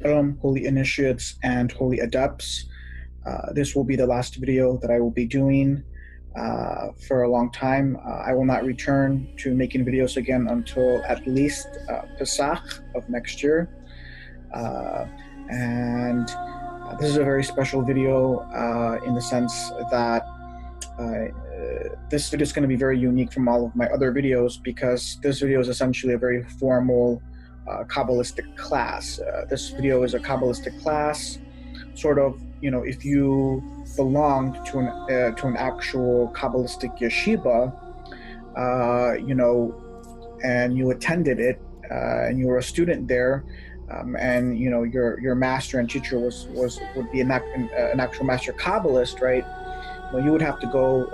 Holy initiates and holy adepts. This will be the last video that I will be doing for a long time. I will not return to making videos again until at least Pesach of next year. And this is a very special video in the sense that this video is going to be very unique from all of my other videos, because this video is essentially a very formal Kabbalistic class. This video is a Kabbalistic class, sort of, you know, if you belonged to an actual Kabbalistic yeshiva, you know, and you attended it, and you were a student there, and you know your master and teacher would be an actual master Kabbalist, right? Well, you would have to go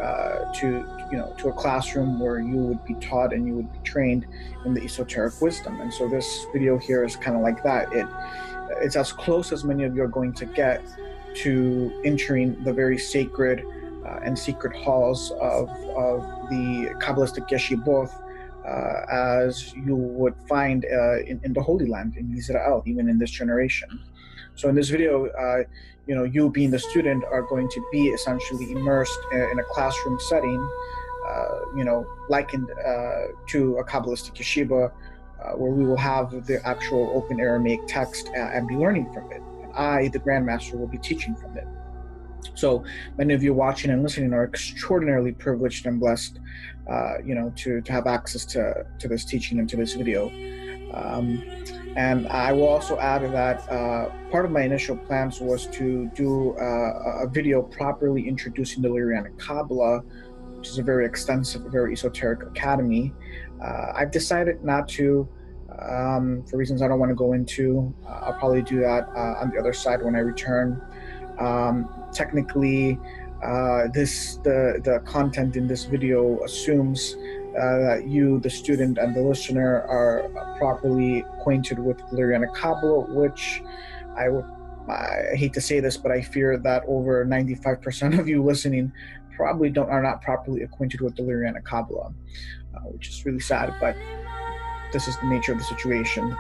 to a classroom where you would be taught and you would be trained in the esoteric wisdom. And so this video here is kind of like that. It's as close as many of you are going to get to entering the very sacred and secret halls of the Kabbalistic yeshivot as you would find in the Holy Land, in Israel, even in this generation. So in this video, you know, you being the student are going to be essentially immersed in a classroom setting, you know, likened to a Kabbalistic yeshiva, where we will have the actual open Aramaic text and be learning from it. And I, the Grand Master, will be teaching from it. So many of you watching and listening are extraordinarily privileged and blessed, you know, to have access to this teaching and to this video. And I will also add that part of my initial plans was to do a video properly introducing the Lurianic Qabbalah, which is a very extensive, very esoteric academy. I've decided not to, for reasons I don't want to go into. I'll probably do that on the other side when I return. Technically, the content in this video assumes that you, the student, and the listener are properly acquainted with Lurianic Qabbalah, which I hate to say this, but I fear that over 95% of you listening probably are not properly acquainted with the Lurianic Qabbalah, which is really sad, but this is the nature of the situation.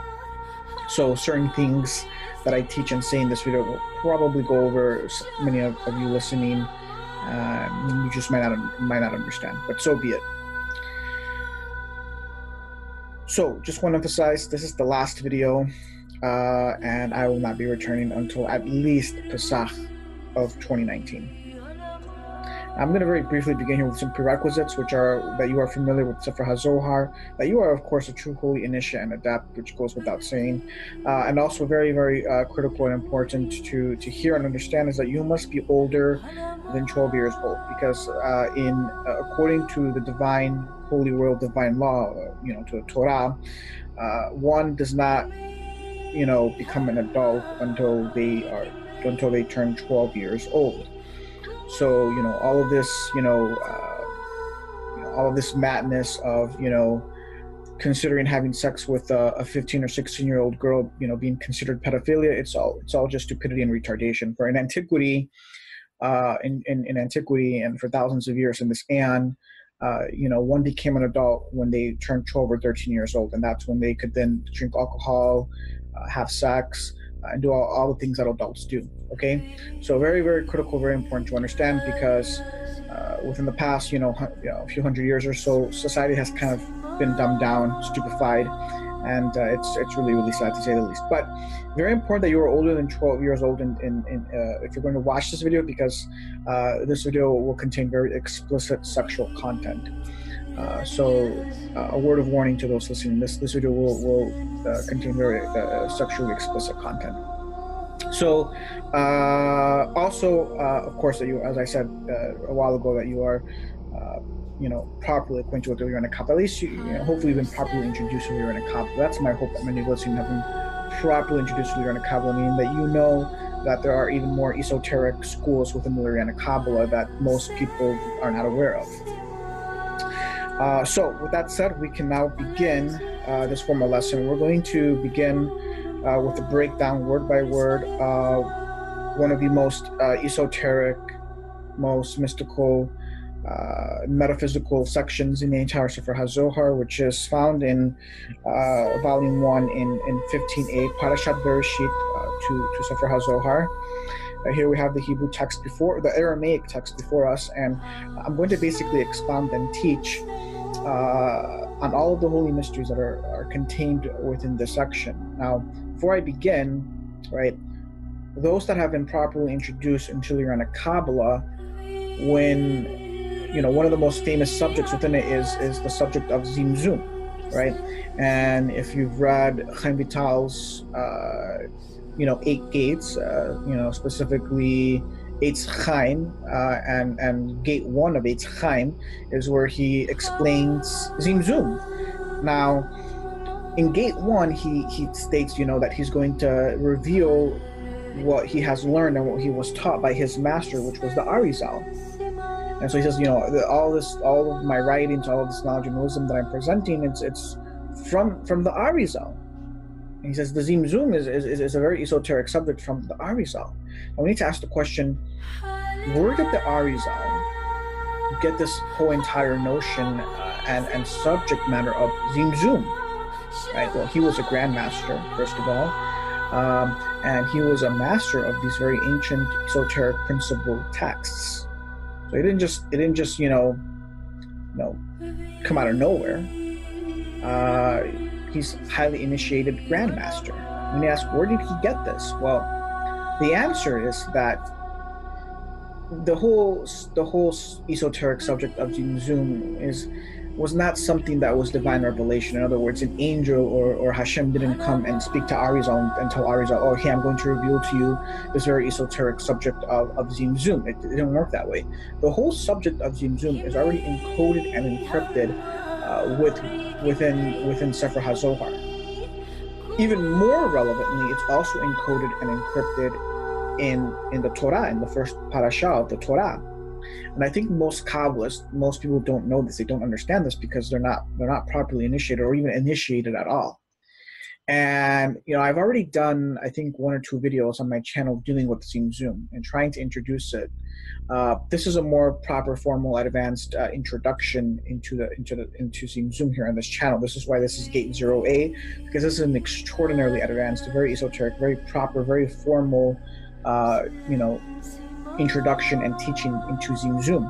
So certain things that I teach and say in this video will probably go over many of you listening. You just might not understand, but so be it. So just want to emphasize, this is the last video, and I will not be returning until at least Pesach of 2019. I'm going to very briefly begin here with some prerequisites, which are that you are familiar with Sefer Zohar, that you are, of course, a true holy initiate and adept, which goes without saying, and also very, very critical and important to hear and understand is that you must be older than 12 years old, because according to the divine, holy royal divine law, you know, to the Torah, one does not, you know, become an adult until they turn 12 years old. So, you know, all of this, all of this madness of, you know, considering having sex with a 15 or 16-year-old girl, you know, being considered pedophilia, it's all just stupidity and retardation. For in antiquity, in antiquity and for thousands of years in this aeon, you know, one became an adult when they turned 12 or 13 years old, and that's when they could then drink alcohol, have sex, and do all the things that adults do. Okay, so very, very critical, very important to understand, because within the past, you know, a few hundred years or so, society has kind of been dumbed down, stupefied, and it's really, really sad to say the least. But very important that you are older than 12 years old if you're going to watch this video, because this video will contain very explicit sexual content. So a word of warning to those listening: this video will contain very sexually explicit content. So also, of course, that you, as I said a while ago, that you are you know, properly acquainted with the Lurianic Qabbalah. At least you know, hopefully you've been properly introduced to the Lurianic Qabbalah. That's my hope, that many of listening have been properly introduced to the Lurianic Qabbalah, meaning that you know that there are even more esoteric schools within the Lurianic Qabbalah that most people are not aware of. So with that said, we can now begin this formal lesson. We're going to begin with a breakdown word by word of one of the most esoteric, most mystical, metaphysical sections in the entire Sefer HaZohar, which is found in Volume 1 in 15a, Parashat Bereshit to Sefer HaZohar. Here we have the Hebrew text before, the Aramaic text before us, and I'm going to basically expound and teach on all of the holy mysteries that are contained within this section. Now, before I begin, right, those that have been properly introduced into Lurianic Qabbalah, when, you know, one of the most famous subjects within it is the subject of Tzimtzum, right? And if you've read Chaim Vital's, 8 gates, specifically Eitz Chaim, and gate 1 of Eitz Chaim is where he explains Tzimtzum. Now, in gate 1, he states, that he's going to reveal what he has learned and what he was taught by his master, which was the Arizal. And so he says, all of my writings, all of this knowledge and wisdom that I'm presenting, it's from the Arizal. And he says the Tzimtzum is a very esoteric subject from the Arizal. And we need to ask the question, where did the Arizal get this whole entire notion and subject matter of Tzimtzum? Right? Well, he was a grandmaster, first of all, and he was a master of these very ancient esoteric principle texts. So it didn't just come out of nowhere. He's highly initiated grandmaster. When you ask, where did he get this? Well, the answer is that the whole esoteric subject of Tzimtzum was not something that was divine revelation. In other words, an angel or Hashem didn't come and speak to Arizal and tell Arizal, oh, hey, I'm going to reveal to you this very esoteric subject of Tzimtzum. It didn't work that way. The whole subject of Tzimtzum is already encoded and encrypted within Sefer HaZohar. Even more relevantly, it's also encoded and encrypted in the Torah, in the first parasha of the Torah. And I think most Kabbalists, most people don't know this, they don't understand this because they're not properly initiated or even initiated at all. And I've already done, I think, 1 or 2 videos on my channel dealing with Tzimtzum and trying to introduce it. This is a more proper, formal, advanced introduction into Tzimtzum here on this channel. This is why this is Gate 0A, because this is an extraordinarily advanced, very esoteric, very proper, very formal, introduction and teaching into Tzimtzum.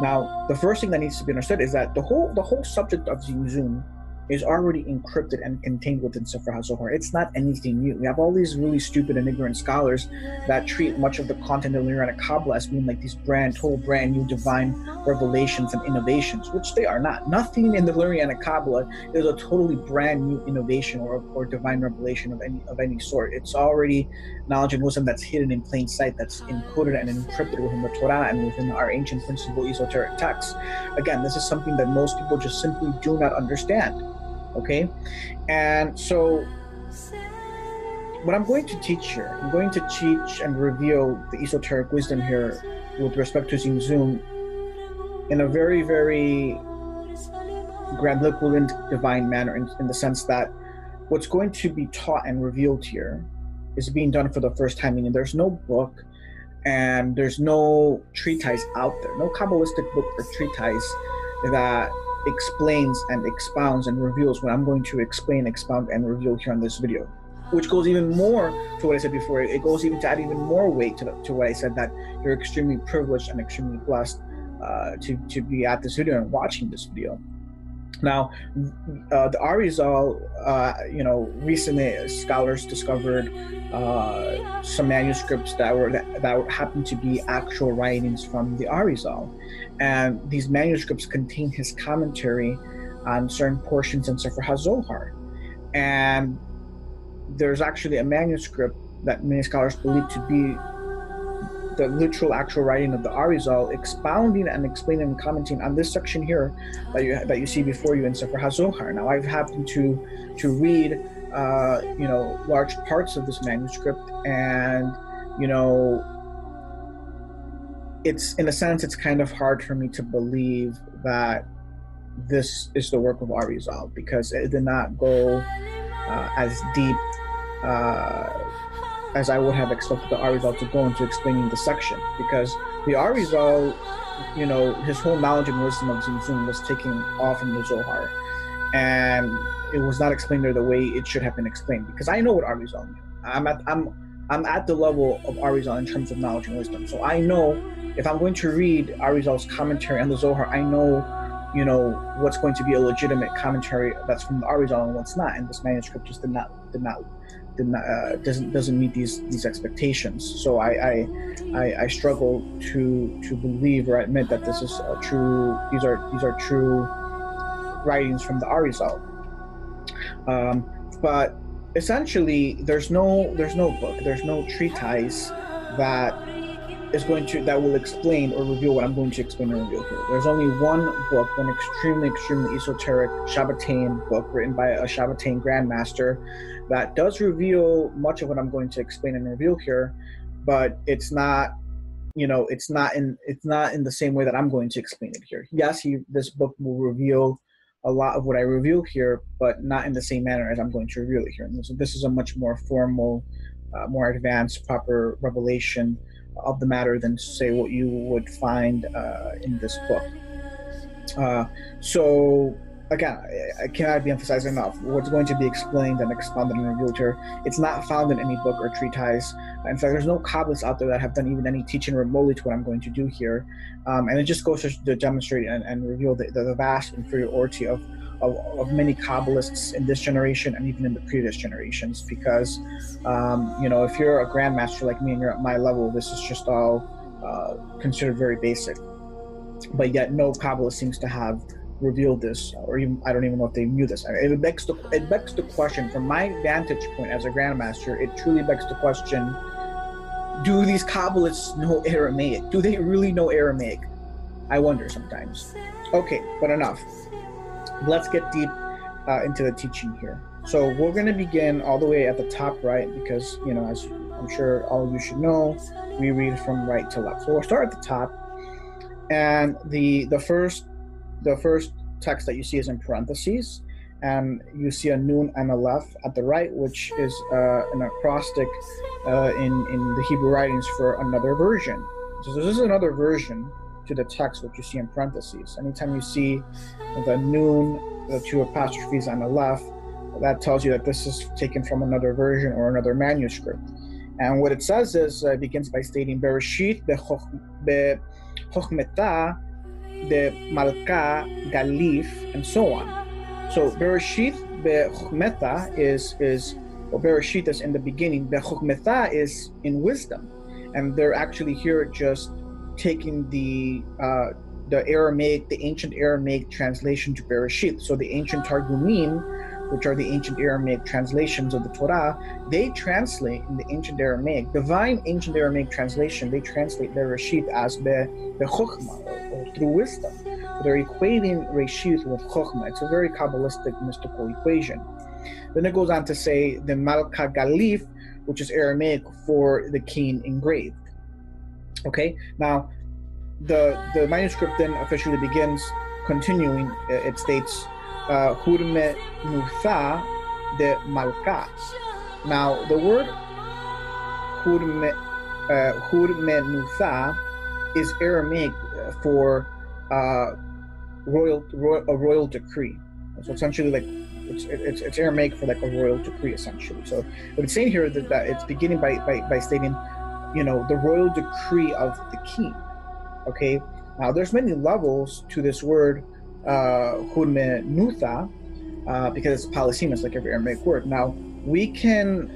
Now, the first thing that needs to be understood is that the whole subject of Tzimtzum is already encrypted and contained within Sefer HaZohar. It's not anything new. We have all these really stupid and ignorant scholars that treat much of the content of Lurianic Qabbalah as being like these total brand new divine revelations and innovations, which they are not. Nothing in the Lurianic Qabbalah is a totally brand new innovation or divine revelation of any sort. It's already knowledge and wisdom that's hidden in plain sight, that's encoded and encrypted within the Torah and within our ancient principle esoteric texts. Again, this is something that most people just simply do not understand. Okay, and so what I'm going to teach here, I'm going to teach and reveal the esoteric wisdom here with respect to Tzimtzum in a very, very grandiloquent, divine manner, in the sense that what's going to be taught and revealed here is being done for the first time, meaning there's no book and there's no treatise out there, no Kabbalistic book or treatise that explains and expounds and reveals what I'm going to explain, expound, and reveal here on this video, which goes even more to what I said before. It goes even to add even more weight to what I said, that you're extremely privileged and extremely blessed to be at this video and watching this video. Now, the Arizal, recently scholars discovered some manuscripts that happened to be actual writings from the Arizal, and these manuscripts contain his commentary on certain portions in Sefer HaZohar. And there's actually a manuscript that many scholars believe to be the literal actual writing of the Arizal, expounding and explaining and commenting on this section here that you see before you in Sefer HaZohar. Now, I've happened to read large parts of this manuscript, and it's, in a sense, it's kind of hard for me to believe that this is the work of Arizal, because it did not go as deep as I would have expected the Arizal to go into explaining the section, because the Arizal, you know, his whole knowledge and wisdom of Tzimtzum was taken off from the Zohar, and it was not explained there the way it should have been explained. Because I know what Arizal knew. I'm at the level of Arizal in terms of knowledge and wisdom. So I know if I'm going to read Arizal's commentary on the Zohar, I know, you know, what's going to be a legitimate commentary that's from the Arizal and what's not. And this manuscript just doesn't meet these expectations. So I struggle to believe or admit that this is a true. These are true writings from the Arizal. But essentially, there's no book, there's no treatise that will explain or reveal what I'm going to explain and reveal here. There's only one book, one extremely esoteric Shabbathean book written by a Shabbathean grandmaster that does reveal much of what I'm going to explain and reveal here, but it's not, you know, it's not in the same way that I'm going to explain it here. Yes, this book will reveal a lot of what I reveal here, but not in the same manner as I'm going to reveal it here. And so this is a much more formal, more advanced, proper revelation of the matter than, say, what you would find in this book. So again, I cannot be emphasized enough. What's going to be explained and expounded and revealed here, it's not found in any book or treatise. In fact, there's no Kabbalists out there that have done even any teaching remotely to what I'm going to do here. And it just goes to demonstrate and reveal the vast inferiority of many Kabbalists in this generation and even in the previous generations. Because, you know, if you're a grandmaster like me and you're at my level, this is just all considered very basic. But yet no Kabbalist seems to have revealed this, or even, I don't even know if they knew this. It begs the question, from my vantage point as a grandmaster, it truly begs the question, do these Kabbalists know Aramaic? Do they really know Aramaic? I wonder sometimes. Okay, but enough. Let's get deep into the teaching here. So we're going to begin all the way at the top right, because, you know, as I'm sure all of you should know, we read from right to left. So we'll start at the top, and the first text that you see is in parentheses, and you see a nun and a lef at the right, which is an acrostic in the Hebrew writings for another version. So this is another version to the text, which you see in parentheses. Anytime you see the nun, the two apostrophes on the left, that tells you that this is taken from another version or another manuscript. And what it says is, it begins by stating, Bereshit bechochmeta the Malka Galif, and so on. So Bereshit bechochmeta is Bereshit is in the beginning. Bechochmeta is in wisdom, and they're actually here just taking the Aramaic, the ancient Aramaic translation to Bereshit. So the ancient Targumim, which are the ancient Aramaic translations of the Torah, they translate in the ancient Aramaic, divine ancient Aramaic translation, they translate Bereshit as Bechochma, or through wisdom. So they're equating Reshit with Chochma. It's a very Kabbalistic mystical equation. Then it goes on to say the Malka Galif, which is Aramaic for the king engraved. Okay, now the manuscript then officially begins, continuing. It states Hurme Nutha de Malka. Now the word Hurme Nutha is Aramaic for a royal decree. So essentially, like it's Aramaic for like a royal decree, essentially. So what it's saying here is that it's beginning by stating, you know, the royal decree of the king. Okay, now there's many levels to this word Hurme Nutha, because it's polysemous like every Aramaic word. Now we can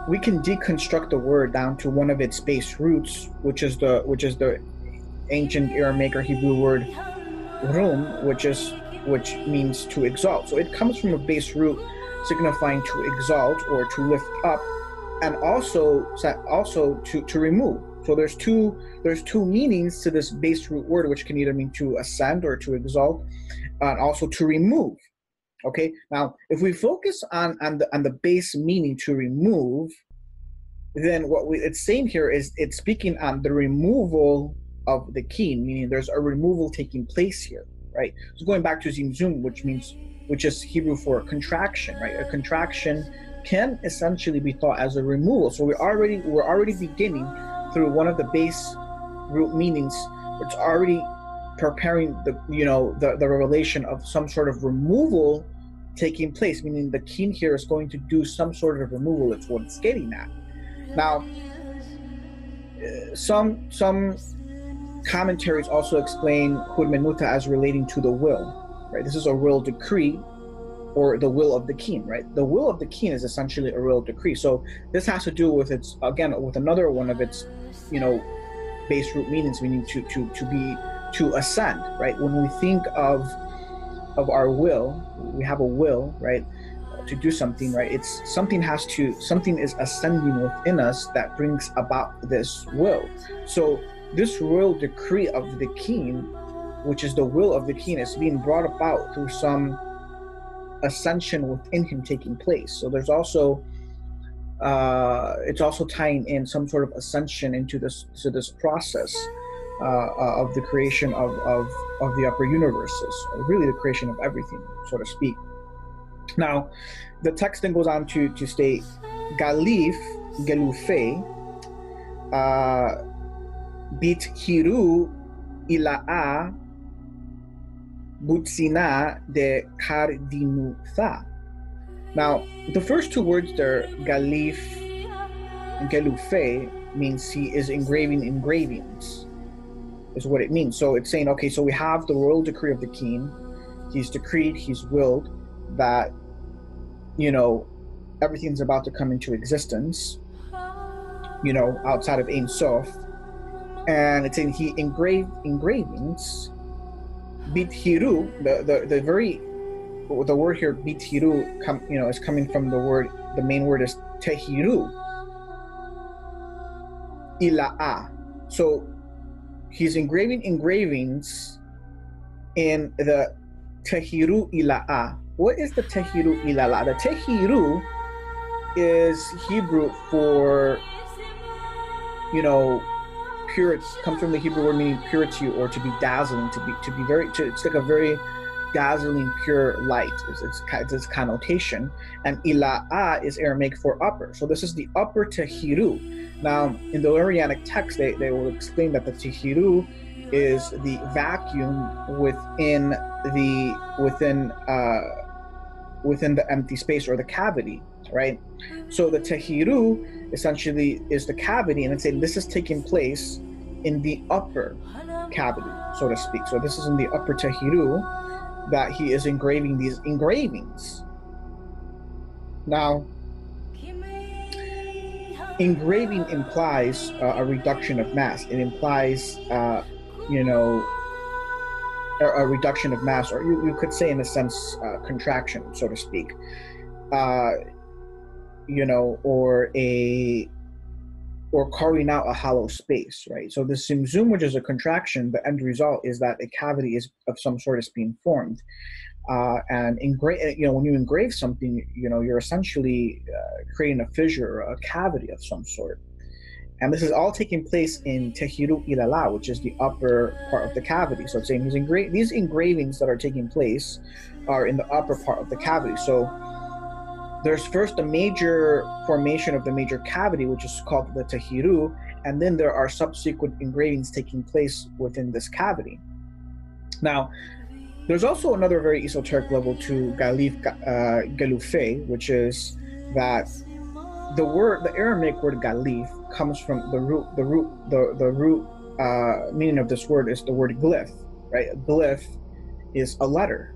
deconstruct the word down to one of its base roots, which is the ancient Aramaic or Hebrew word rum, which means to exalt. So it comes from a base root signifying to exalt or to lift up, and also to remove. So there's two meanings to this base root word, which can either mean to ascend or to exalt, and also to remove. Okay, now if we focus on the base meaning, to remove, then what it's saying here is it's speaking on the removal of the king, meaning there's a removal taking place here, right? So going back to Tzimtzum, which means which is Hebrew for contraction, right? A contraction can essentially be thought as a removal. So we're already beginning through one of the base root meanings. It's already preparing the revelation of some sort of removal taking place, meaning the king here is going to do some sort of removal. It's what it's getting at. Now, some commentaries also explain Hudmenuta as relating to the will, right? This is a royal decree, or the will of the king, right? The will of the king is essentially a royal decree. So this has to do with its, again, with another one of its, base root meanings, meaning to ascend, right? When we think of our will, we have a will, right, to do something, right? It's something is ascending within us that brings about this will. So this royal decree of the king, which is the will of the king, is being brought about through some ascension within him taking place. So there's also it's also tying in some sort of ascension into this process of the creation of the upper universes, or really the creation of everything, so to speak. Now, the text then goes on to state Galif Gelufe Bit Hiru Ila'a Butsina de Kardinutha. Now, the first two words there, Galif and Gelufe, means he is engraving engravings, is what it means. So it's saying, okay, so we have the royal decree of the king. He's decreed, he's willed that, everything's about to come into existence, outside of Ein Sof. And it's saying he engraved engravings. Bithiru, the word here, bithiru, is coming from the main word is tehiru. Ila'a. So he's engraving engravings in the tehiru ila'a. What is the tehiru ila'a? The tehiru is Hebrew for, purity. Comes from the Hebrew word meaning purity, or to be dazzling, it's like a very dazzling pure light. It's its connotation. And ila'a is Aramaic for upper. So this is the upper tehiru. Now, in the Lurianic text, they will explain that the tehiru is the vacuum within the empty space, or the cavity, right? So the tehiru essentially is the cavity, and it's saying this is taking place in the upper cavity, so to speak. So this is in the upper tehiru that he is engraving these engravings. Now, engraving implies a reduction of mass. It implies, a reduction of mass, or you could say, in a sense, contraction, so to speak. Or carving out a hollow space, right? So the Tzimtzum, which is a contraction, the end result is that a cavity is of some sort is being formed. And when you engrave something, you're essentially creating a fissure, or a cavity of some sort. And this is all taking place in Tehiru Ilala, which is the upper part of the cavity. So it's saying these engravings that are taking place are in the upper part of the cavity. So there's first a major formation of the major cavity, which is called the Tehiru, and then there are subsequent engravings taking place within this cavity. Now, there's also another very esoteric level to Galif Gelufe, which is that the Aramaic word Galif comes from the root meaning of this word is the word glyph, right? A glyph is a letter.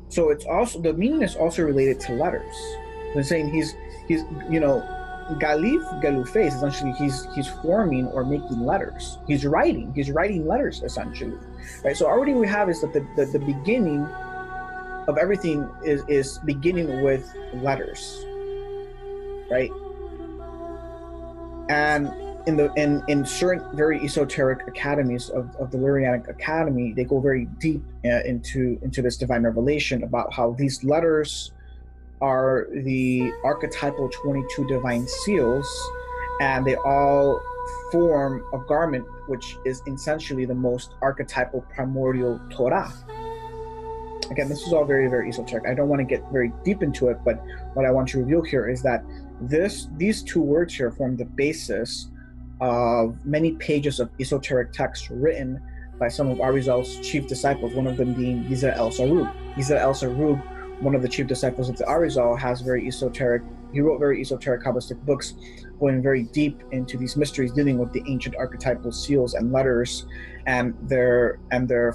So it's also, the meaning is also related to letters. They're saying he's Galif Gelufe is essentially he's forming or making letters. He's writing letters, essentially, right? So already we have is that the beginning of everything is beginning with letters, right? And in certain very esoteric academies of the Lurianic Academy, they go very deep into this divine revelation about how these letters are the archetypal 22 divine seals, and they all form a garment which is essentially the most archetypal primordial Torah. again, this is all very, very esoteric. I don't want to get very deep into it, but what I want to reveal here is that these two words here form the basis of many pages of esoteric texts written by some of Arizal's chief disciples, one of them being Yiza el-Sarug. Yiza el-Sarug, one of the chief disciples of the Arizal, he wrote very esoteric Kabbalistic books, going very deep into these mysteries, dealing with the ancient archetypal seals and letters, and their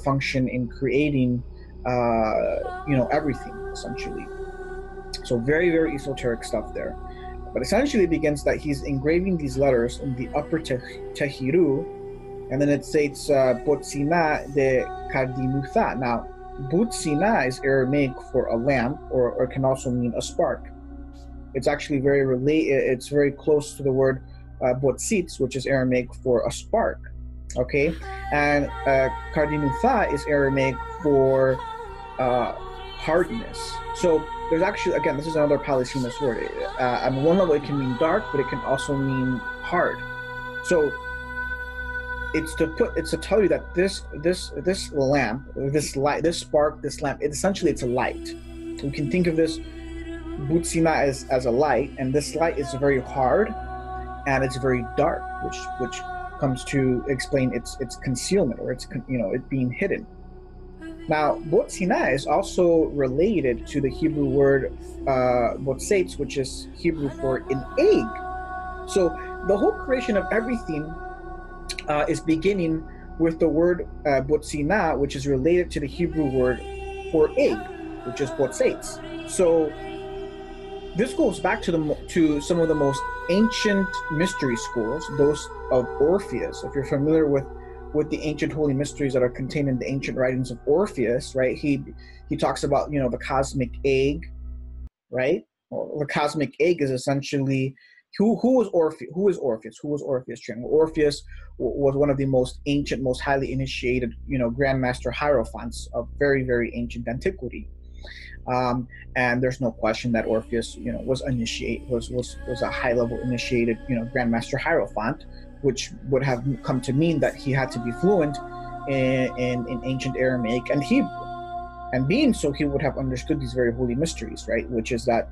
function in creating, everything essentially. So very, very esoteric stuff there. But essentially it begins that he's engraving these letters in the upper Tehiru, and then it states Botsina de Kardinutha. Now, Botsina is Aramaic for a lamp, or can also mean a spark. It's actually it's very close to the word Botsitz, which is Aramaic for a spark. Okay, and Kardinutha is Aramaic for hardness. So there's actually, again, this is another polysemous word. On one level, it can mean dark, but it can also mean hard. So it's to tell you that this lamp, this light, this spark, this lamp, it's a light. We can think of this Butsina as a light, and this light is very hard and it's very dark, which comes to explain its concealment, or it being hidden. Now, Botsina is also related to the Hebrew word Botsetz, which is Hebrew for an egg. So the whole creation of everything is beginning with the word Botsina, which is related to the Hebrew word for egg, which is Botsetz. So this goes back to some of the most ancient mystery schools, those of Orpheus. If you're familiar with the ancient holy mysteries that are contained in the ancient writings of Orpheus, right? He talks about, the cosmic egg, right? Well, the cosmic egg is essentially who was Orpheus? Who is Orpheus? Who was Orpheus trained? Well, Orpheus was one of the most ancient, most highly initiated, grandmaster hierophants of very, very ancient antiquity. And there's no question that Orpheus, was a high-level initiated, grandmaster hierophant, which would have come to mean that he had to be fluent in ancient Aramaic and Hebrew. And being so, he would have understood these very holy mysteries, right? Which is that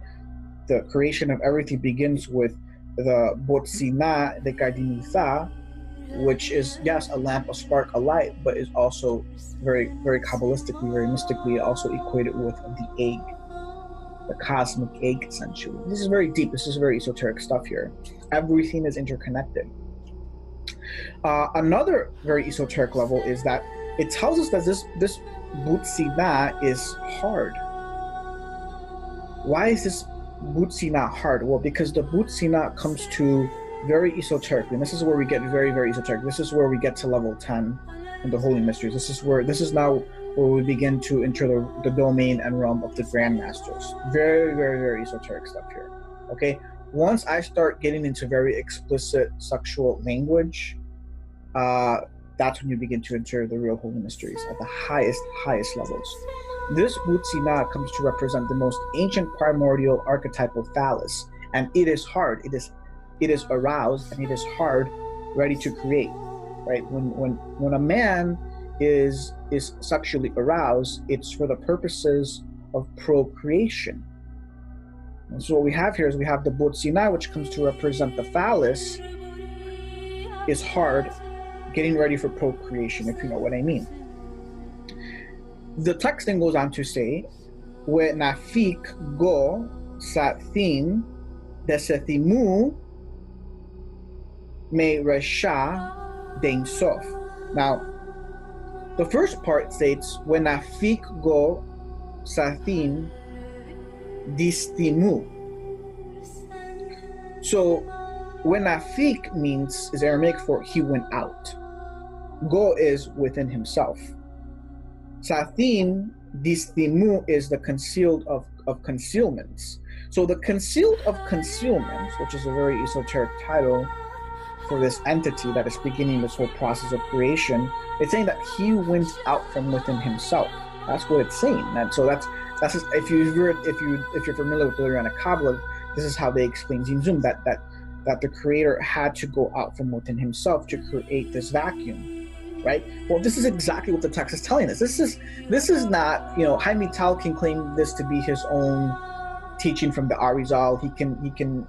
the creation of everything begins with the Botsina de Kardinutha, which is, yes, a lamp, a spark, a light, but is also very, very Kabbalistically, very mystically also equated with the egg, the cosmic egg, essentially. This is very deep. This is very esoteric stuff here. Everything is interconnected. Another very esoteric level is that it tells us that this Botsina is hard. Why is this Botsina hard? Well, because the Botsina comes to very esoteric, and this is where we get very, very esoteric. This is where we get to level 10 in the Holy Mysteries. This is now where we begin to enter the domain and realm of the Grandmasters. Very, very, very esoteric stuff here. Okay, once I start getting into very explicit sexual language, that's when you begin to enter the real Holy Mysteries at the highest levels. This Botsina comes to represent the most ancient primordial archetypal phallus, and it is hard. It is aroused, and it is hard, ready to create. Right? When a man is sexually aroused, it's for the purposes of procreation. And so what we have here is we have the Botsina, which comes to represent the phallus, is hard, getting ready for procreation, if you know what I mean. The text then goes on to say, "We nafik go sathin desethimu me resha dein sof." Now, the first part states, "We nafik go sathin distimu." So, when nafik is Aramaic for he went out. Go is within himself. Sathin distimu is the concealed of concealments. So the concealed of concealments, which is a very esoteric title for this entity that is beginning this whole process of creation, it's saying that he went out from within himself. That's what it's saying. And so that's just, if you're familiar with the Lurianic Qabbalah, this is how they explain Tzimtzum, that the creator had to go out from within himself to create this vacuum. right? Well, this is exactly what the text is telling us. This is not, Chaim Vital can claim this to be his own teaching from the Arizal. He can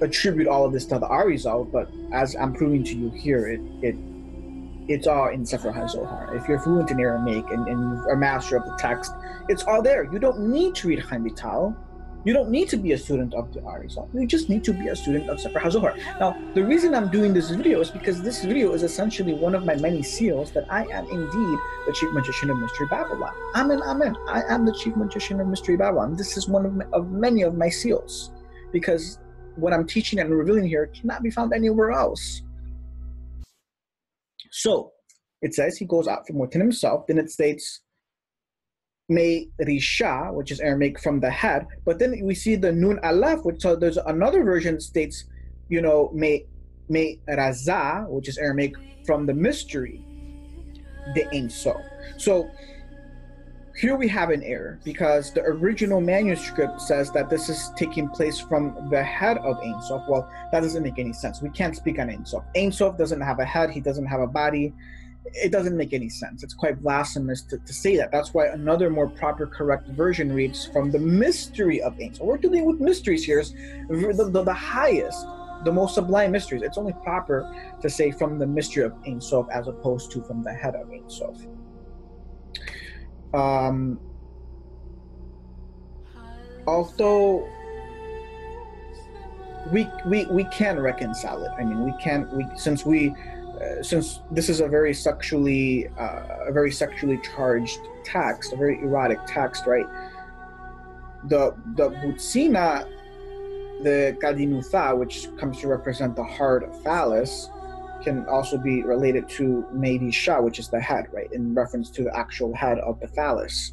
attribute all of this to the Arizal, but as I'm proving to you here, it's all in Sefer HaZohar. If you're fluent in Aramaic and you're a master of the text, it's all there. You don't need to read Chaim Vital. You don't need to be a student of the Arizal. You just need to be a student of Sefer HaZohar. Now, the reason I'm doing this video is because this video is essentially one of my many seals that I am indeed the chief magician of Mystery Babylon. Amen, amen. I am the chief magician of Mystery Babylon. This is one of many of my seals, because what I'm teaching and revealing here cannot be found anywhere else. So it says he goes out from within himself. Then it states Me Risha, which is Aramaic from the head. But then we see the Nun Aleph, which so there's another version that states, Me Raza, which is Aramaic from the mystery, the Ein Sof. So here we have an error, because the original manuscript says that this is taking place from the head of Ein Sof. Well, that doesn't make any sense. We can't speak on Ein Sof. Ein Sof doesn't have a head. He doesn't have a body. It doesn't make any sense. It's quite blasphemous to say that. That's why another more proper, correct version reads from the mystery of Ein Sof. We're dealing with mysteries here, the highest, the most sublime mysteries. It's only proper to say from the mystery of Ein Sof as opposed to from the head of Ein Sof. Although we can reconcile it. I mean, since this is a very sexually charged text, a very erotic text, right? The butsina, the kadinutha, which comes to represent the hard phallus, can also be related to Meidisha, which is the head, right, in reference to the actual head of the phallus.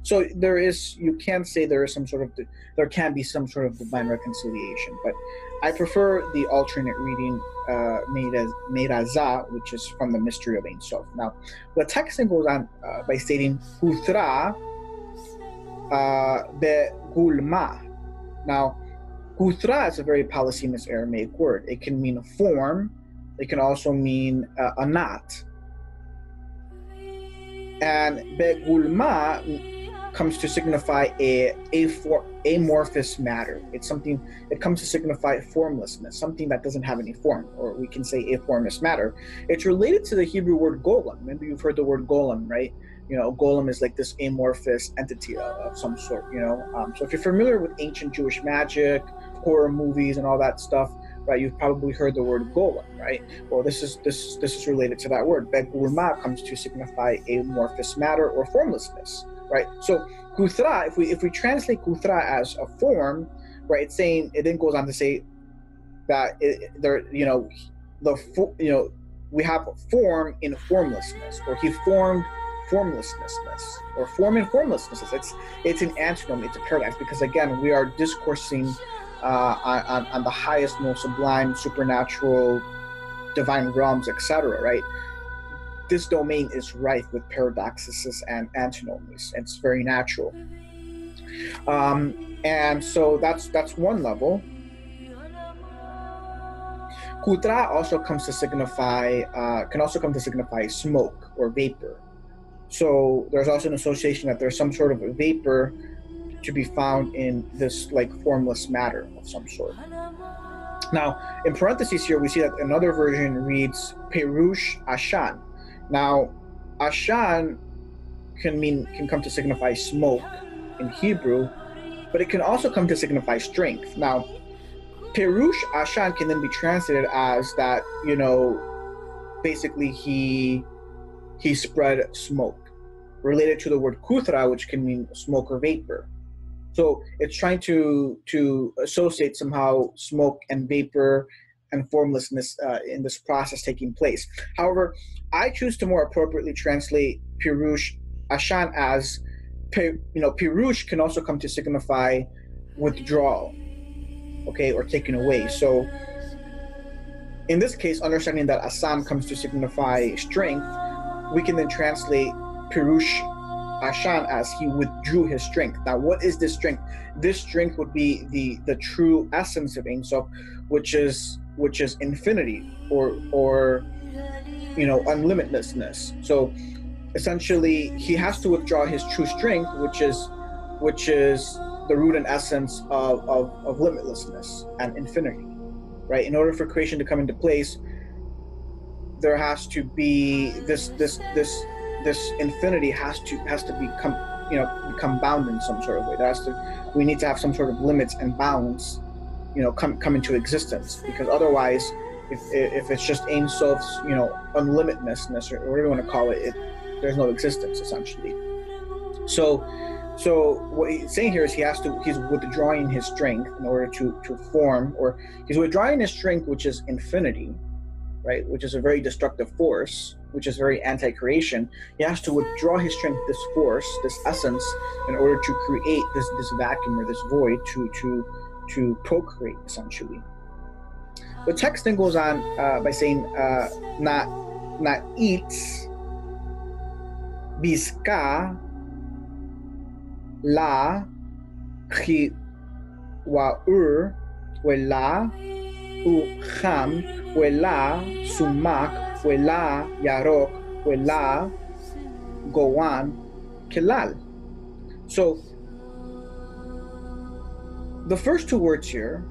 So you can say there can be some sort of divine reconciliation, but I prefer the alternate reading, Meiraza, which is from the mystery of Ein Sof. Now, the text then goes on by stating Huthra Begulma. Now, Huthra is a very polysemous Aramaic word. It can mean a form. It can also mean a knot. And Begulma comes to signify amorphous matter. It comes to signify formlessness, something that doesn't have any form, or we can say aformous matter. It's related to the Hebrew word golem. Maybe you've heard the word golem, right? Golem is like this amorphous entity of some sort, So if you're familiar with ancient Jewish magic, horror movies, and all that stuff, right, you've probably heard the word golem, right? Well, this is related to that word. Begulma comes to signify amorphous matter or formlessness, right? So kuthra, if we translate kuthra as a form, right, it then goes on to say that we have form in formlessness, or he formed formlessness, or form in formlessness. It's an antonym, it's a paradox, because again, we are discoursing on the highest, most sublime, supernatural, divine realms, etc., right? This domain is rife with paradoxes and antinomies. It's very natural. And so that's one level. Kutra also comes to signify, can also come to signify smoke or vapor. So there's also an association that there's some sort of a vapor to be found in this like formless matter of some sort. Now, in parentheses here, we see that another version reads Perush Ashan. Now, Ashan can come to signify smoke in Hebrew, but it can also come to signify strength. Now, Perush Ashan can then be translated as that, basically he spread smoke, related to the word kuthra, which can mean smoke or vapor. So it's trying to associate somehow smoke and vapor and formlessness in this process taking place. However, I choose to more appropriately translate Pirush Ashan as, Pirush can also come to signify withdrawal, okay, or taken away. So in this case, understanding that Asan comes to signify strength, we can then translate Pirush Ashan as he withdrew his strength. Now, what is this strength? This strength would be the true essence of Ein Sof, which is which is infinity, or unlimitlessness. So essentially, he has to withdraw his true strength, which is the root and essence of limitlessness and infinity, right? In order for creation to come into place, there has to be this infinity has to become bound in some sort of way. We need to have some sort of limits and bounds, come into existence, because otherwise, if it's just Ein Sof's, unlimitedness, or whatever you want to call it, there's no existence, essentially. So what he's saying here is he's withdrawing his strength in order to form, or he's withdrawing his strength, which is infinity, right? Which is a very destructive force, which is very anti-creation. He has to withdraw his strength, this force, this essence, in order to create this vacuum or this void to procreate, essentially. The text then goes on by saying, Na'itz biska la chiwaur wela ucham wela sumak wela yarok wela gowan kelal. So the first two words here,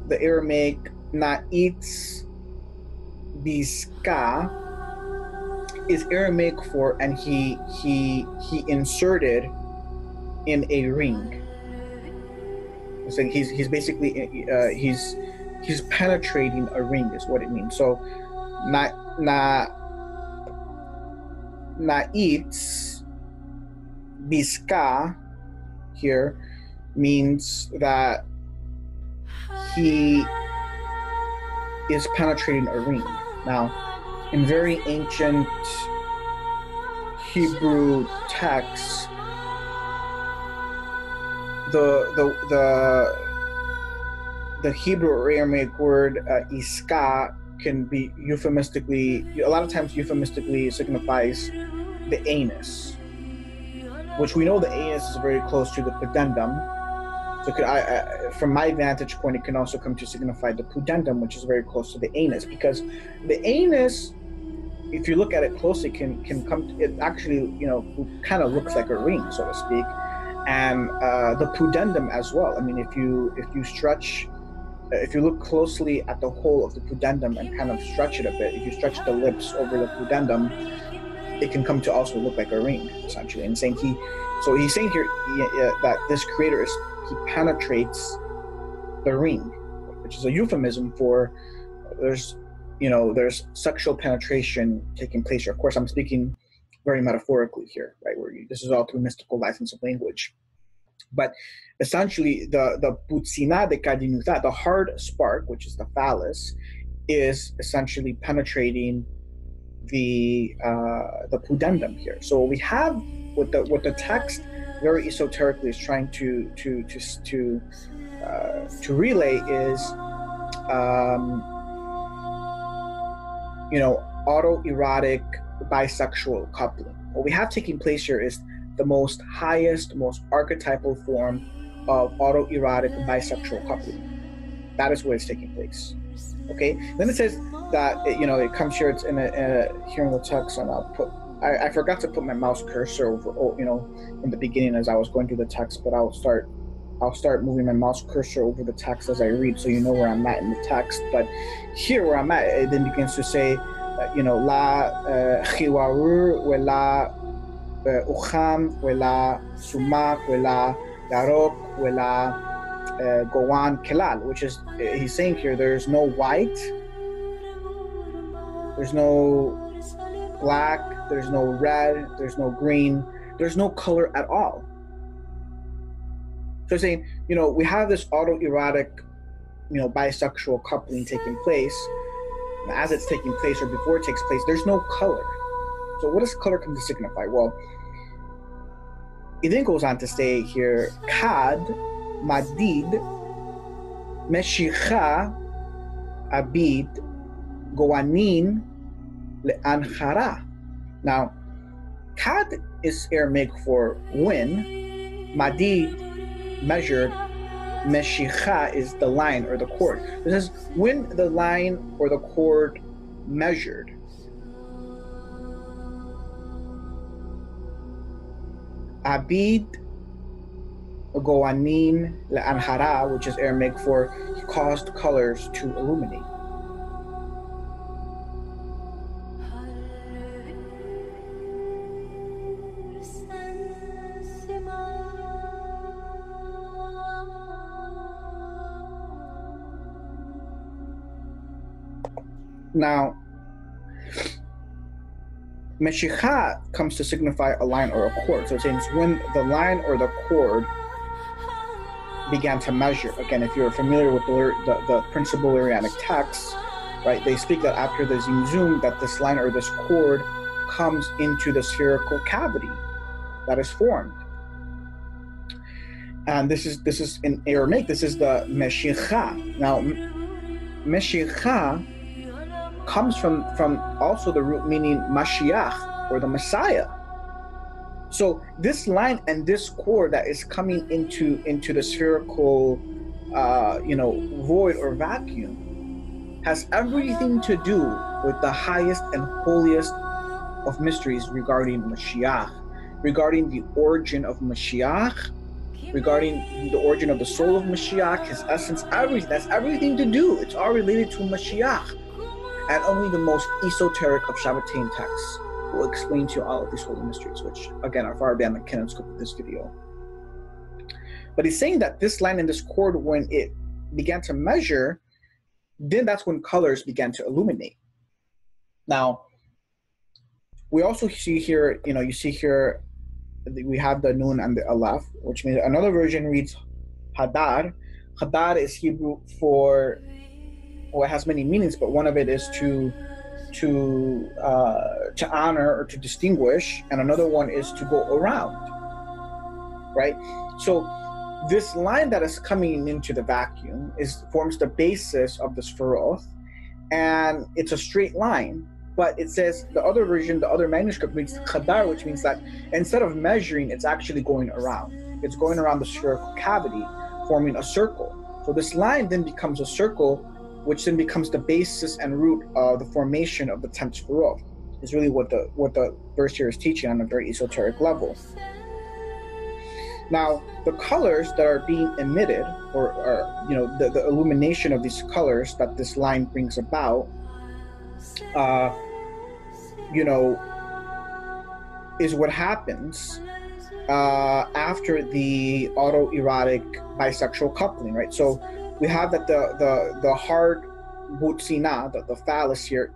the Aramaic Na'itz biska, is Aramaic for, and he inserted in a ring. So he's basically he's penetrating a ring is what it means. So Na'itz biska here means that he is penetrating a ring. Now, in very ancient Hebrew texts, the Hebrew or Aramaic word iska can be a lot of times euphemistically signifies the anus, which we know the anus is very close to the pudendum. So from my vantage point, it can also come to signify the pudendum, which is very close to the anus, because the anus, if you look at it closely, can come. It actually, kind of looks like a ring, so to speak, and the pudendum as well. I mean, if you look closely at the whole of the pudendum and kind of stretch it a bit, if you stretch the lips over the pudendum, it can come to also look like a ring, essentially. And he's saying here that this creator he penetrates the ring, which is a euphemism for there's sexual penetration taking place here. Of course, I'm speaking very metaphorically here, right? This is all through mystical license of language. But essentially, the putzina de kadinuta, the hard spark, which is the phallus, is essentially penetrating the pudendum here. So what we have what the text very esoterically is trying to relay is autoerotic bisexual coupling. What we have taking place here is the most archetypal form of autoerotic bisexual coupling. That is where it's taking place. Okay. Then it says that it comes here. It's here in the text, and I forgot to put my mouse cursor over, in the beginning as I was going through the text, but I'll start moving my mouse cursor over the text as I read, so you know where I'm at in the text. But here where I'm at, it then begins to say, la chiwaur wela ucham wela sumak wela yarok wela gowan kelal, which is, he's saying here, there's no white, there's no black, there's no red, there's no green, there's no color at all. So saying, we have this autoerotic, bisexual coupling taking place. And as it's taking place, or before it takes place, there's no color. So what does color come to signify? Well, it then goes on to say here, kad, madid, meshicha, abid, goanin, le'anchara. Now, kad is Aramaic for wind, madid, measured, Meshicha is the line or the cord. This is when the line or the cord measured. Abid Goanin Le'anhara, which is Aramaic for he caused colors to illuminate. Now, Meshicha comes to signify a line or a cord. So it means when the line or the cord began to measure. Again, if you're familiar with the principal Lurianic texts, right, they speak that after the Tzimtzum, that this line or this cord comes into the spherical cavity that is formed. And this is in Aramaic, this is the Meshicha. Now, Meshicha comes from also the root meaning Mashiach, or the Messiah. So this line and this cord that is coming into the spherical void or vacuum has everything to do with the highest and holiest of mysteries regarding Mashiach, regarding the origin of Mashiach, regarding the origin of the soul of Mashiach, his essence, everything. That's everything to do. It's all related to Mashiach. And only the most esoteric of Shabbathean texts will explain to you all of these holy mysteries, which again are far beyond the canon scope of this video. But he's saying that this line and this cord, when it began to measure, then that's when colors began to illuminate. Now, we also see here, you see here, we have the Nun and the Aleph, which means another version reads Hadar. Hadar is Hebrew for, well, it has many meanings, but one of it is to honor or to distinguish, and another one is to go around, right? So this line that is coming into the vacuum forms the basis of the Sferoth, and it's a straight line. But it says the other version, the other manuscript reads Khadar, which means that instead of measuring, it's actually going around. It's going around the spherical cavity, forming a circle. So this line then becomes a circle, which then becomes the basis and root of the formation of the 10th Sferoth. Is really what the verse here is teaching on a very esoteric level. Now, the colors that are being emitted, or the illumination of these colors that this line brings about, is what happens after the autoerotic bisexual coupling, right? So we have that the hard butsina, the phallus here,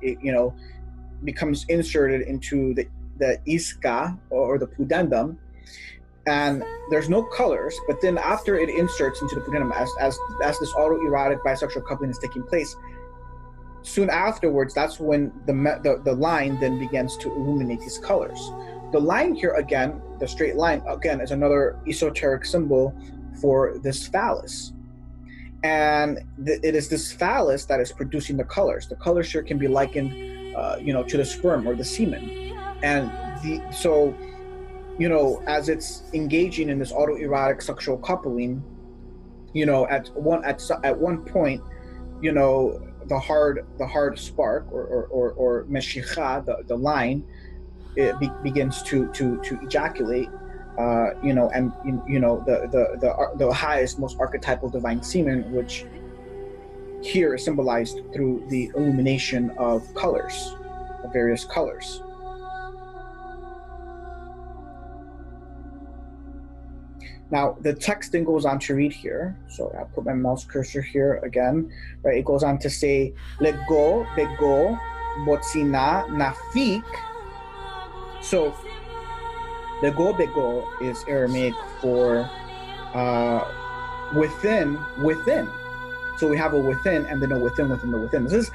becomes inserted into the iska or the pudendum, and there's no colors. But then after it inserts into the pudendum, as this autoerotic bisexual coupling is taking place, soon afterwards, that's when the line then begins to illuminate these colors. The line here, again, the straight line, again, is another esoteric symbol for this phallus. And it is this phallus that is producing the colors. The colors here can be likened, to the sperm or the semen. And as it's engaging in this autoerotic sexual coupling, at one point, the hard spark or meshicha, the line, it begins to ejaculate, the highest, most archetypal divine semen, which here is symbolized through the illumination of colors, of various colors. Now, the text then goes on to read here. So I'll put my mouse cursor here again, right? It goes on to say, Lego, bego, botsina, nafik. So, Lego, bego is Aramaic for within. So we have a within and then a within the within. This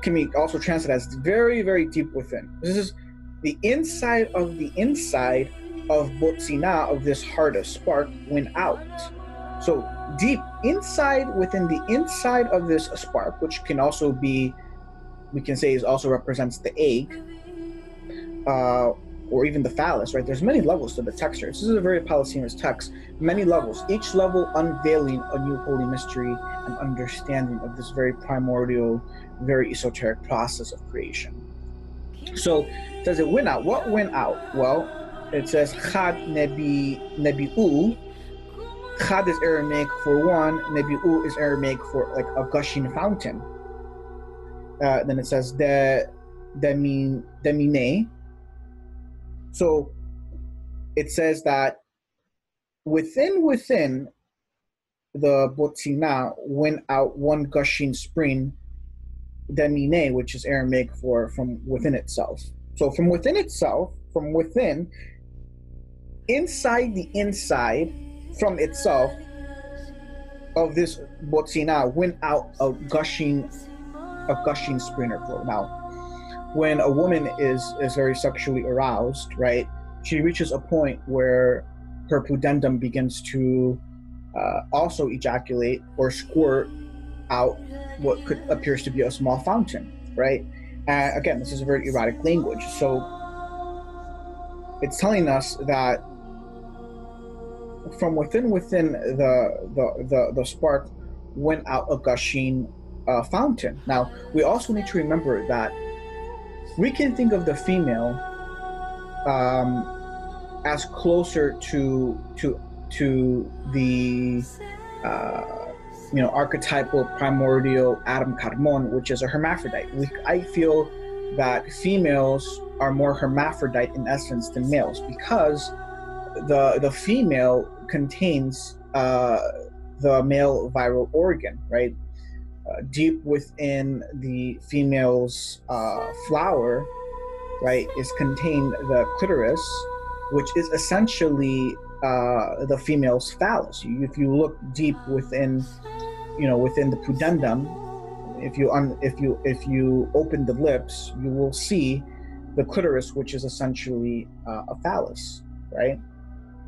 can be also translated as very, very deep within. This is the inside of the inside of botsina, of this hardest spark, went out. So deep inside, within the inside of this spark, which can also be, we can say, also represents the egg, or even the phallus, right? There's many levels to the text here. This is a very Polysemous text, many levels, each level unveiling a new holy mystery and understanding of this very primordial, very esoteric process of creation. So does it win out? What went out? Well, it says Chad Nebi'u. Chad is Aramaic for one, Nebi'u is Aramaic for like a gushing fountain. Then it says Demine. So it says that within the Botzina went out one gushing spring, Demine, which is Aramaic for from within itself. So from within itself, from within, inside the inside, from itself of this Botzina went out a gushing spring or flow. Now, when a woman is very sexually aroused, right, she reaches a point where her pudendum begins to also ejaculate or squirt out what could appears to be a small fountain, right? And again, this is a very erotic language. So it's telling us that from within the spark went out a gushing fountain. Now, we also need to remember that we can think of the female as closer to the archetypal primordial Adam Karmon, which is a hermaphrodite. I feel that females are more hermaphrodite in essence than males, because the female contains the male viral organ, right? Deep within the female's flower, right, is contained the clitoris, which is essentially the female's phallus. If you look deep within, within the pudendum, if you open the lips, you will see the clitoris, which is essentially a phallus, right?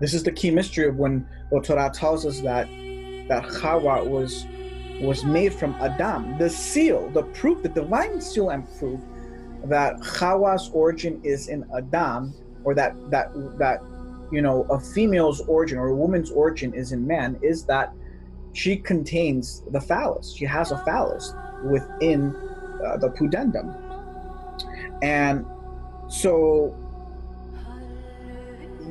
This is the key mystery of when the Torah tells us that Chava was made from Adam. The seal, the proof, the divine seal and proof that Chava's origin is in Adam, or that a female's origin or a woman's origin is in man, is that she contains the phallus. She has a phallus within the pudendum. And so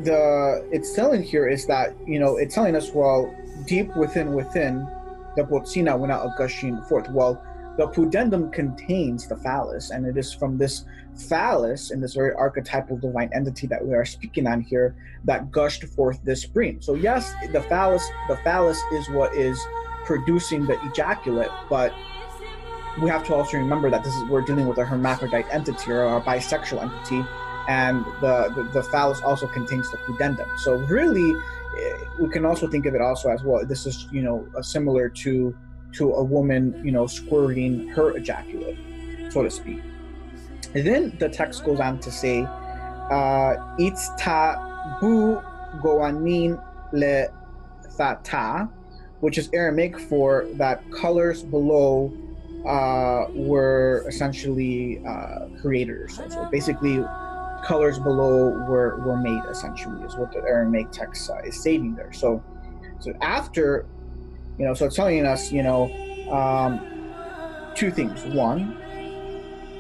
it's telling here is that, it's telling us, well, deep within the Botzina went out a gushing forth. Well, the pudendum contains the phallus, and it is from this phallus and this very archetypal divine entity that we are speaking on here that gushed forth this spring. So yes, the phallus is what is producing the ejaculate, but we have to also remember that we're dealing with a hermaphrodite entity or a bisexual entity, and the phallus also contains the pudendum. So really, we can also think of it also as, well, this is similar to a woman squirting her ejaculate, so to speak. And then the text goes on to say, Itzta bu goanin le thata, which is Aramaic for that colors below were essentially creators. So basically, colors below were made, essentially, is what the Aramaic text is stating there. So after, so it's telling us, two things. One,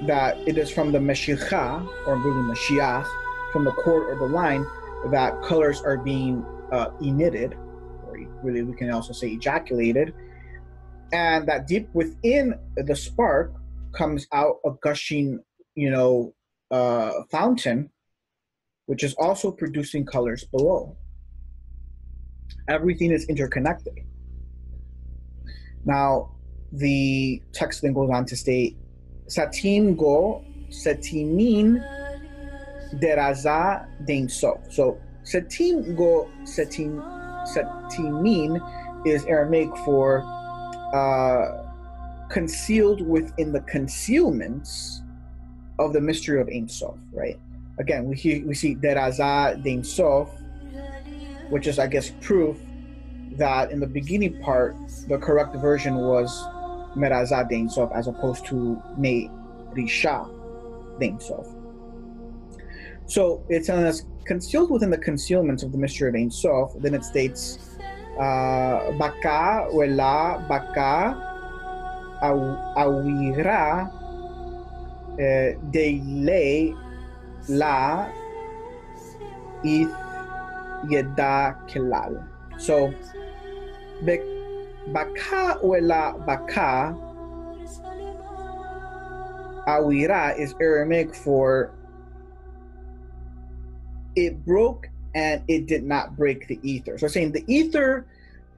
that it is from the Meshicha, or really Mashiach, from the cord or the line, that colors are being emitted, or really we can also say ejaculated, and that deep within the spark comes out a gushing, fountain, which is also producing colors below. Everything is interconnected. Now, the text then goes on to state, Satin go setimin deraza dein sof. So satin go setimin is Aramaic for concealed within the concealments of the mystery of Ein Sof, right? Again, we see deraza dein sof, which is, I guess, proof that in the beginning part, the correct version was Meraza Dein Sof as opposed to Me Risha Dein Sof. So it's telling us concealed within the concealments of the mystery of Ein Sof. Then it states, Baka wela baka awira deile la ith yeda kelal. So baka wela baka awira is Aramaic for it broke and it did not break the ether. So saying the ether,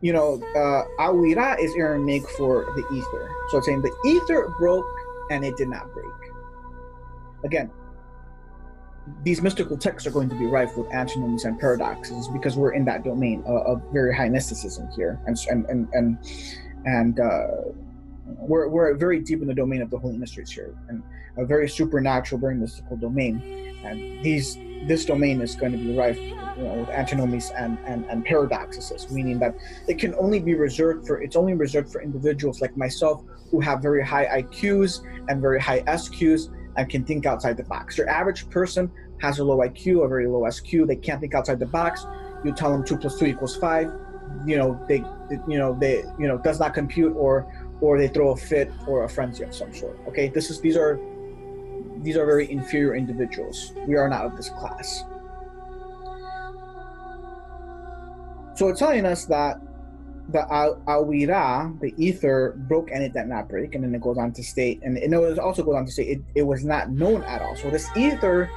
awira is Aramaic for the ether. So it's saying the ether broke and it did not break. Again, these mystical texts are going to be rife with antinomies and paradoxes because we're in that domain of very high mysticism here, and we're very deep in the domain of the holy mysteries here, and a very supernatural, very mystical domain. And this domain is going to be rife, with antinomies and paradoxes, meaning that it can only be reserved for individuals like myself who have very high IQs and very high SQs and can think outside the box. Your average person has a low IQ, a very low SQ. They can't think outside the box. You tell them 2 + 2 = 5. They does not compute, or they throw a fit or a frenzy of some sort. Okay, these are very inferior individuals. We are not of this class. So it's telling us that the awira, the ether, broke and it did not break, and then it goes on to state, and it also goes on to say it was not known at all. So this ether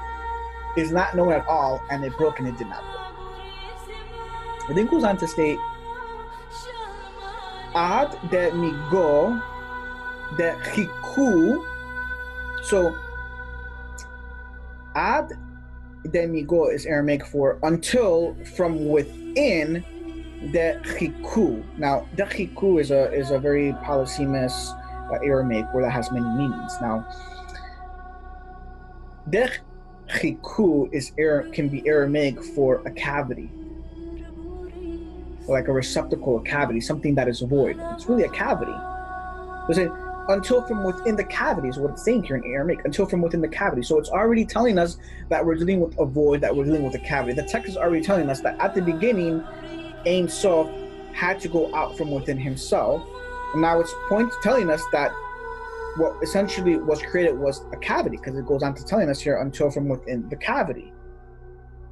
is not known at all, and it broke and it did not break. And then it goes on to state, ad de migo de chiku. So ad de migo is Aramaic for until from within the chiku. Now, the chiku is a very polysemous Aramaic word that has many meanings. Now, the chiku can be Aramaic for a cavity, like a receptacle, a cavity, something that is void. It's really a cavity. Until from within the cavity is what it's saying here in Aramaic. Until from within the cavity. So it's already telling us that we're dealing with a void, that we're dealing with a cavity. The text is already telling us that at the beginning, Ein Sof had to go out from within himself. And now it's telling us that what essentially was created was a cavity, because it goes on to telling us here, until from within the cavity.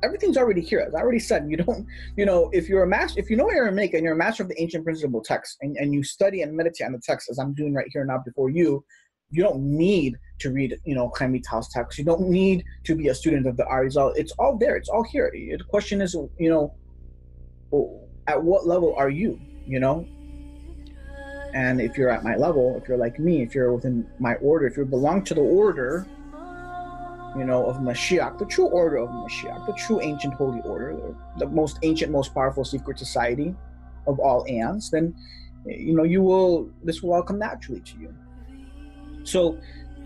Everything's already here. As I already said, if you know Aramaic and you're a master of the ancient principle text, and you study and meditate on the text, as I'm doing right here now before you don't need to read, Chaim Vital's text. You don't need to be a student of the Arizal. It's all there. It's all here. The question is, at what level are you, And if you're at my level, if you're like me, if you're within my order, if you belong to the order, of Mashiach, the true order of Mashiach, the true ancient holy order, the most ancient, most powerful secret society of all aeons, then, this will all come naturally to you. So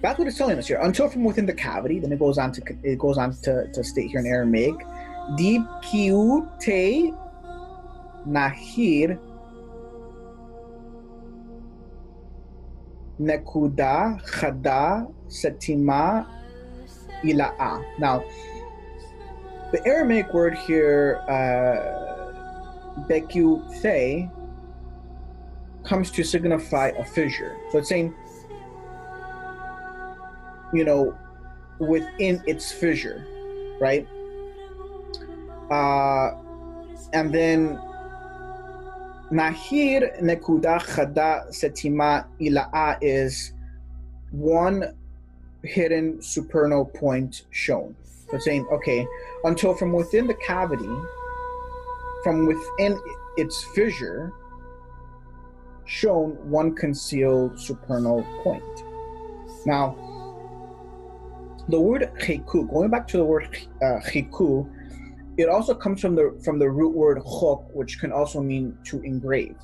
that's what it's telling us here. Until from within the cavity, then it goes on to state here in Aramaic, Dib kiu te nahir nekuda chada setima ila'a. Now, the Aramaic word here, bekiu, comes to signify a fissure. So it's saying, within its fissure, right? And then Nahir nekuda chada setima ila'a is one hidden supernal point shown. So it's saying, okay, until from within the cavity, from within its fissure, shown one concealed supernal point. Now, the word chiku, going back to the word chiku, it also comes from the root word chok, which can also mean to engrave.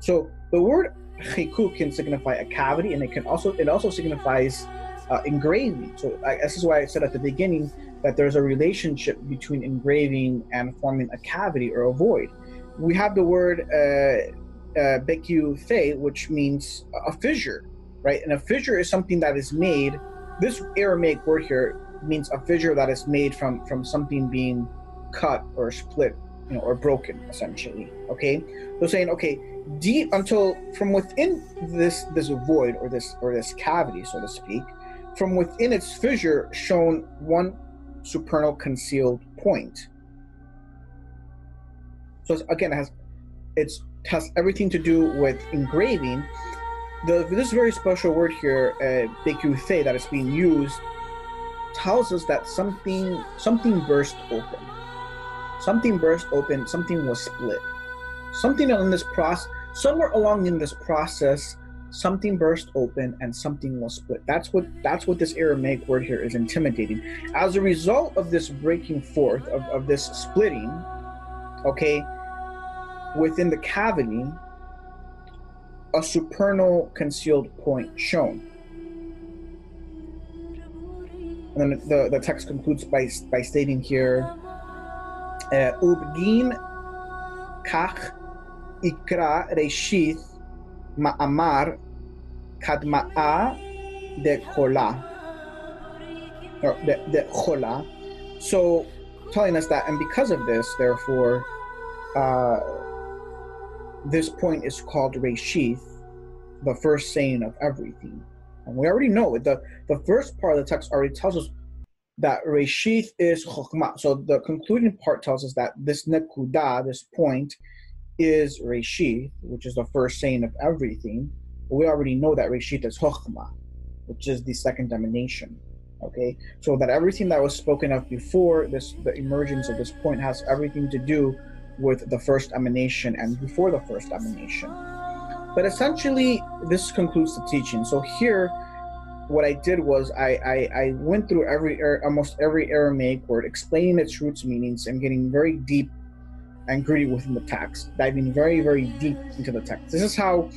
So the word chiku can signify a cavity, and it also signifies engraving. So this is why I said at the beginning that there's a relationship between engraving and forming a cavity or a void. We have the word bekiu, which means a fissure, right? And a fissure is something that is made. This Aramaic word here means a fissure that is made from something being cut or split, or broken, essentially. Okay, so saying, okay, deep until from within this void or this cavity, so to speak, from within its fissure shown one supernal concealed point. So again, it has everything to do with engraving. This very special word here, bekuthe, that is being used, tells us that something burst open. Something burst open. Something was split. Somewhere along in this process, something burst open and something was split. That's what this Aramaic word here is intimidating. As a result of this breaking forth, of this splitting, okay, within the cavity, a supernal concealed point shown. And then the text concludes by stating here, Ubgin kach ikra reshith ma'amar kadma'a de chola, or de chola. So telling us that, and because of this, therefore, this point is called Reshith, the first saying of everything. And we already know it. The first part of the text already tells us that Reshith is Chokhmah. So the concluding part tells us that this Nekuda, this point, is Reshith, which is the first saying of everything. But we already know that Reshith is Chokhmah, which is the second emanation. Okay? So that everything that was spoken of before the emergence of this point has everything to do with the first emanation and before the first emanation. But essentially, this concludes the teaching. So here, what I did was I went through almost every Aramaic word, explaining its roots, meanings, and getting very deep and gritty within the text, diving very, very deep into the text. This is how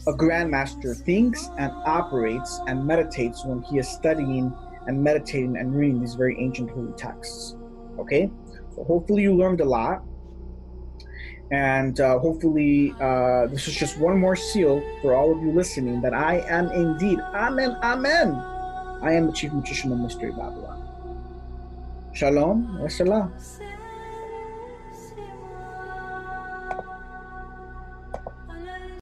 a grandmaster thinks and operates and meditates when he is studying and meditating and reading these very ancient holy texts. Okay? So hopefully you learned a lot, and hopefully this is just one more seal for all of you listening that I am indeed, amen, amen, I am the chief magician of Mystery Babylon. Shalom, wa salam.